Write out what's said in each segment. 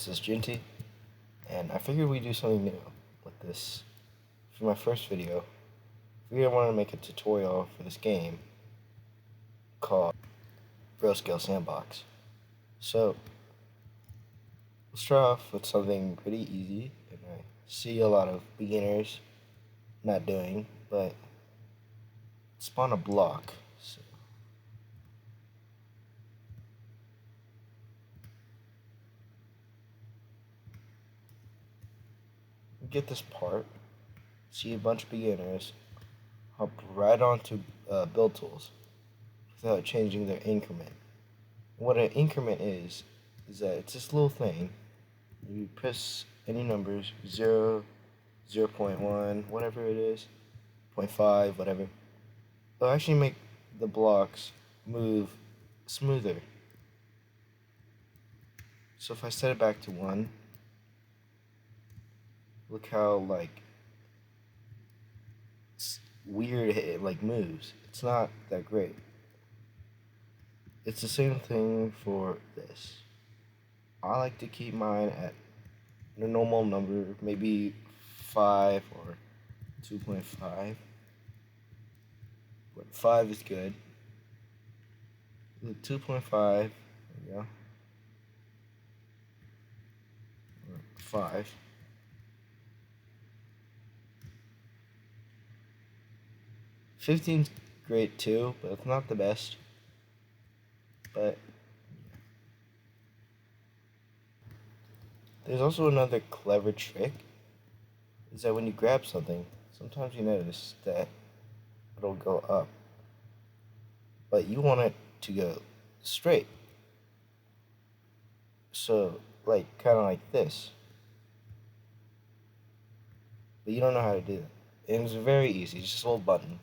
This is Jinty, and I figured we'd do something new with this. For my first video, I figured I wanted to make a tutorial for this game called Ro-Scale Sandbox. So, let's start off with something pretty easy, and I see a lot of beginners not doing, but spawn a block. So, get this part, see a bunch of beginners, hop right onto build tools without changing their increment. What an increment is that it's this little thing. You press any numbers, 0, 0.1, whatever it is, 0.5, whatever. It'll actually make the blocks move smoother. So if I set it back to 1, look how weird it moves. It's not that great. It's the same thing for this. I like to keep mine at a normal number, maybe 5 or 2.5. But 5 is good. 2.5, there we go. Or 5. Fifteen's great too, but it's not the best. But there's also another clever trick, is that when you grab something, sometimes you notice that it'll go up, but you want it to go straight. So, kind of like this. But you don't know how to do that. And it's very easy, it's just a little button.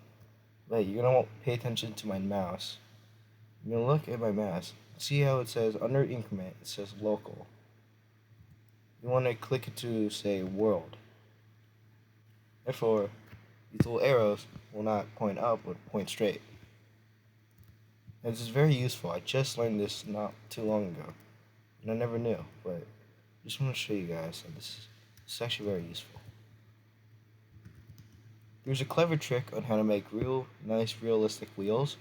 But you're going to pay attention to my mouse. You're going to look at my mouse. See how it says under increment, it says local. You want to click it to say world. Therefore, these little arrows will not point up, but point straight. And this is very useful. I just learned this not too long ago. And I never knew, but I just want to show you guys that this is actually very useful. There's a clever trick on how to make nice realistic wheels,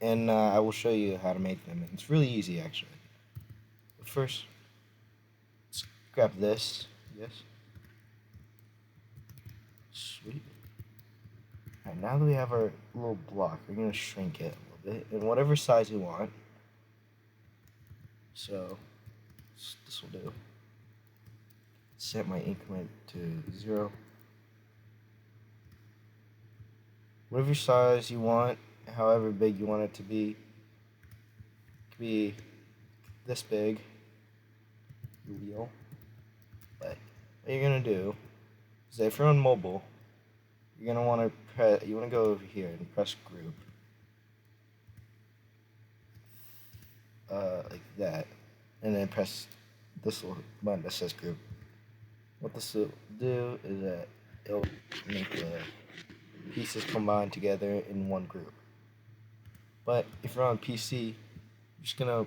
and I will show you how to make them. And it's really easy, actually. But first, let's grab this. Yes. Sweet. Alright, now that we have our little block, we're going to shrink it a little bit in whatever size you want. So, this will do. Set my increment to 0. Whatever size you want, however big you want it to be. It could be this big, your wheel. But what you're gonna do is that if you're on mobile, you're gonna want to go over here and press group, like that, and then press this little button that says group. What this will do is that it'll make the pieces combined together in one group. But if you're on PC, you're just gonna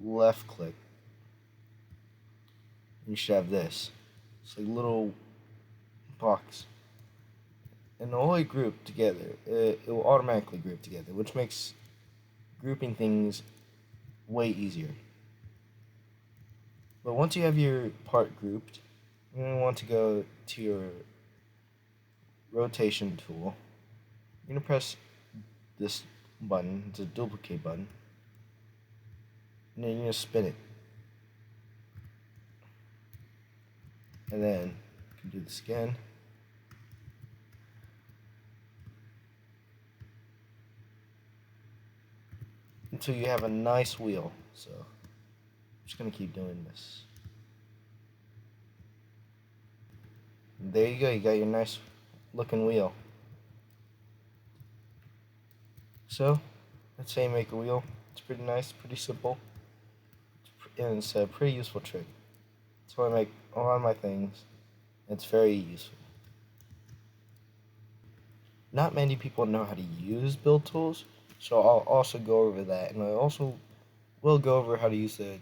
left click. You should have this. It's like a little box. And it'll only group together. It will automatically group together, which makes grouping things way easier. But once you have your part grouped, you're going to want to go to your rotation tool. You're going to press this button. It's a duplicate button. And then you're going to spin it. And then you can do this again. Until you have a nice wheel. So I'm just going to keep doing this. And there you go, you got your nice looking wheel. So that's how you make a wheel. It's pretty nice, pretty simple, and it's a pretty useful trick. That's how I make a lot of my things. It's very useful. Not many people know how to use build tools, so I'll also go over that, and I also will go over how to use the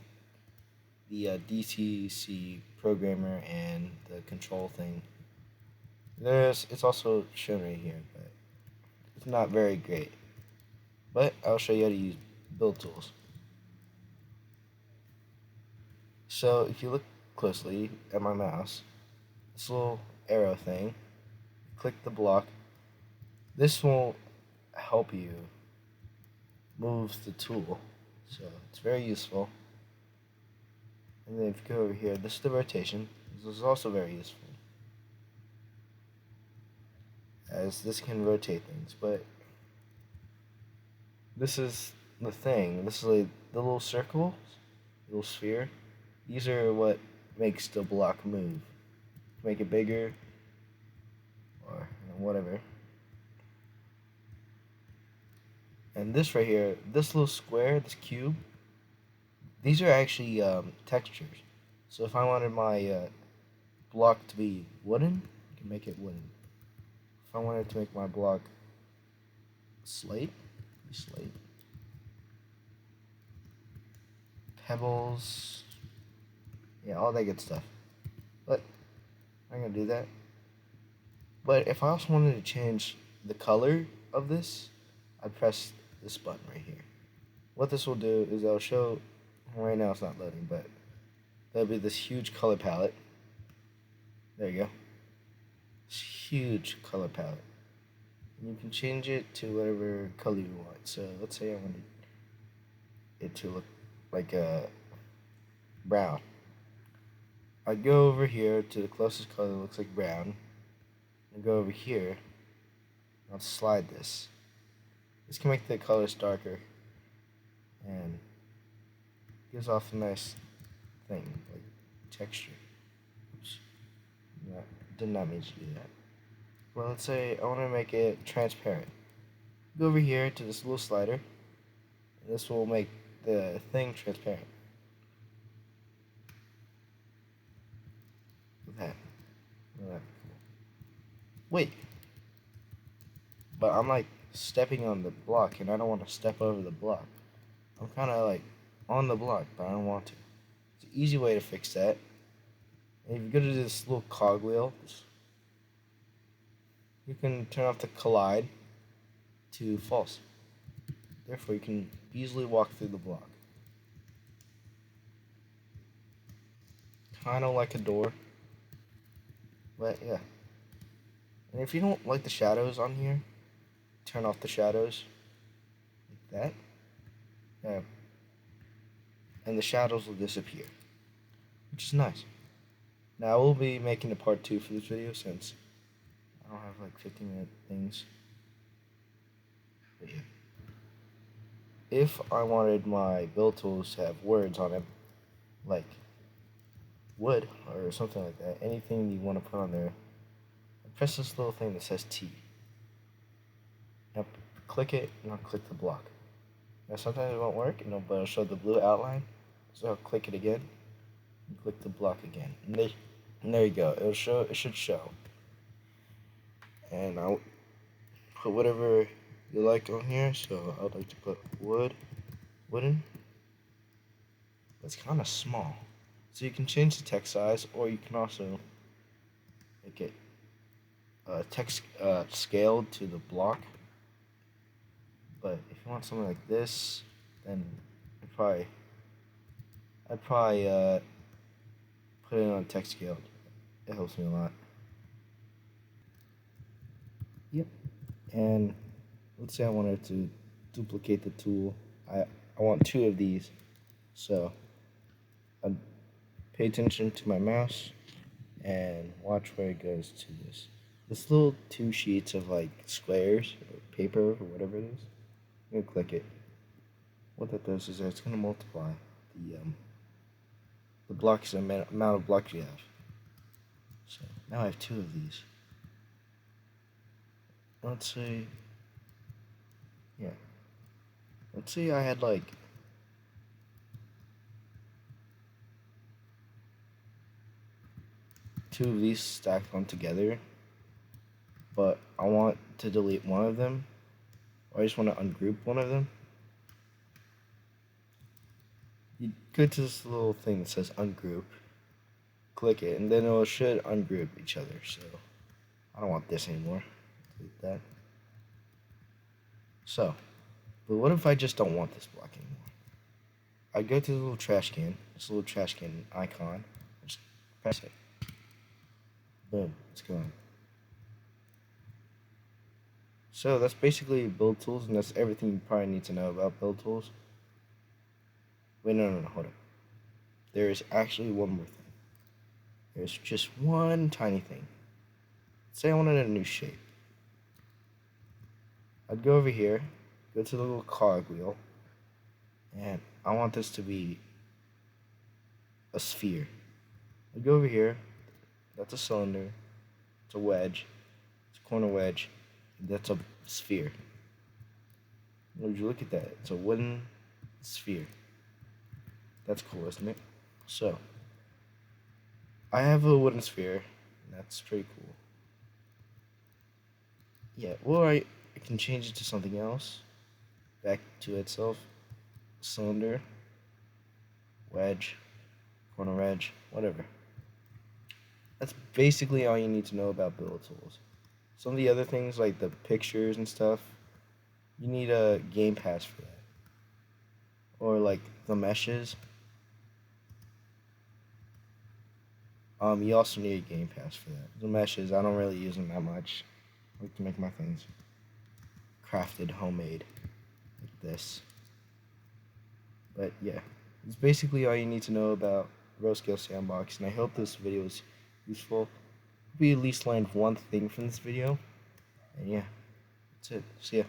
the DCC programmer and the control thing. It's also shown right here, but it's not very great. But I'll show you how to use build tools. So if you look closely at my mouse, this little arrow thing, click the block. This will help you move the tool, so it's very useful. And then if you go over here, this is the rotation. This is also very useful, as this can rotate things. But this is the thing. This is like the little circle, little sphere. These are what makes the block move. Make it bigger, or whatever. And this right here, this little square, this cube, these are actually textures. So if I wanted my block to be wooden, I can make it wooden. If I wanted to make my block slate, pebbles, yeah, all that good stuff. But I'm gonna do that. But if I also wanted to change the color of this, I'd press this button right here. What this will do is I'll show, right now it's not loading, but there'll be this huge color palette. There you go. This huge color palette. And you can change it to whatever color you want. So let's say I wanted it to look like a brown. I'd go over here to the closest color that looks like brown, and go over here. I'll slide this. This can make the colors darker and gives off a nice thing, like texture. Oops. Did not mean to do that. Well, let's say I want to make it transparent. Go over here to this little slider, and this will make the thing transparent. Look at that. Look at that. Wait. But I'm like stepping on the block, and I don't want to step over the block. I'm kind of like on the block, but I don't want to. It's an easy way to fix that. And if you go to this little cogwheel, you can turn off the collide to false. Therefore, you can easily walk through the block. Kind of like a door. But yeah. And if you don't like the shadows on here, turn off the shadows. Like that. Yeah. And the shadows will disappear. Which is nice. Now I will be making a part 2 for this video since I don't have like 15-minute things. But yeah. If I wanted my build tools to have words on them, like wood or something like that, anything you want to put on there, press this little thing that says T. Now click it, and I'll click the block. Now sometimes it won't work, but it'll show the blue outline. So I'll click it again, and click the block again. And there you go. It should show. And I'll put whatever you like on here. So I'd like to put wooden. It's kind of small. So you can change the text size, or you can also make it text scaled to the block. But if you want something like this, then I'd probably put it on text scaled. It helps me a lot. Yep. And let's say I wanted to duplicate the tool. I want 2 of these. So I'd pay attention to my mouse and watch where it goes to this. This little 2 sheets of like squares or paper or whatever it is. I'm gonna click it. What that does is that it's gonna multiply the blocks, the amount of blocks you have. So now I have 2 of these. Let's say I had like 2 of these stacked on together, but I want to delete one of them, or I just want to ungroup one of them. you go to this little thing that says ungroup, click it, and then it should ungroup each other. So I don't want this anymore. Delete that. So, but what if I just don't want this block anymore? I go to the little trash can, this little trash can icon, just press it. Boom, it's gone. So that's basically build tools, and that's everything you probably need to know about build tools. Wait, no, hold on. There is actually one more thing. There's just one tiny thing. Say I wanted a new shape. I'd go over here, go to the little cog wheel, and I want this to be a sphere. I'd go over here, that's a cylinder, it's a wedge, it's a corner wedge, that's a sphere. Would you look at that? It's a wooden sphere. That's cool, isn't it? So, I have a wooden sphere, and that's pretty cool. Yeah, or I can change it to something else. Back to itself. Cylinder, wedge, corner wedge, whatever. That's basically all you need to know about build tools. Some of the other things, like the pictures and stuff, you need a game pass for that. Or like the meshes. You also need a game pass for that. The meshes, I don't really use them that much. I like to make my things crafted, homemade, like this. But yeah, it's basically all you need to know about Ro-Scale Sandbox, and I hope this video is useful. Hope you at least learned one thing from this video. And yeah, that's it. See ya.